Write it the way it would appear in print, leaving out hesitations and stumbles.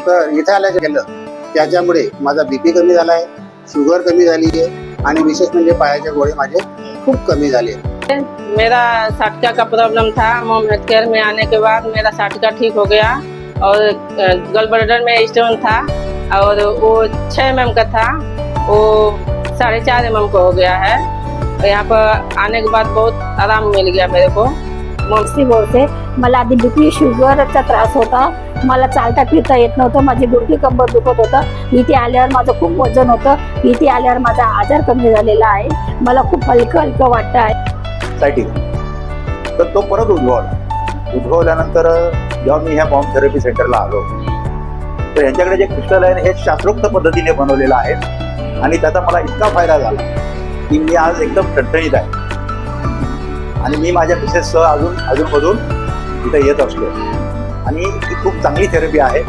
तर इथे आल्याचं केलं त्याच्यामुळे माझा बीपी कमी झाला आहे, शुगर कमी झाली आहे आणि विशेष म्हणजे पायाचे गोळे माझे खूप कमी झाले। मेरा साटका का प्रॉब्लम था, मोम हेल्थ केयर में आने के बाद मेरा साटका ठीक हो गया और गलब्लैडर में स्टोन था और वो 6 mm का था, वो 4.5 mm का हो गया है। यहाँ पर आने के बाद बहुत आराम मिल गया मेरे को। मोमसी बोलते, मला आधी बीपी शुगरचा त्रास होता, मला चालता फिरता येत नव्हतं, माझी गुडघे कंबर दुखत होतं। इथे आल्यावर माझं खूप वजन होतं, इथे आल्यावर माझा आजार कमी झालेला आहे, मला खूप हलकं हलकं वाटतं आहे। तर तो परत उद्भवल्यानंतर जेव्हा मी ह्या मॉम थेरपी सेंटरला आलो तर यांच्याकडे जे क्रिस्टल आहे हे शास्त्रोक्त पद्धतीने बनवलेलं आहे आणि त्याचा मला इतका फायदा झाला की मी आज एकदम ठणठणीत आहे आणि मी माझ्या मिसेससह अजूनमधून इथं येत असतो आणि ही खूप चांगली थेरपी आहे।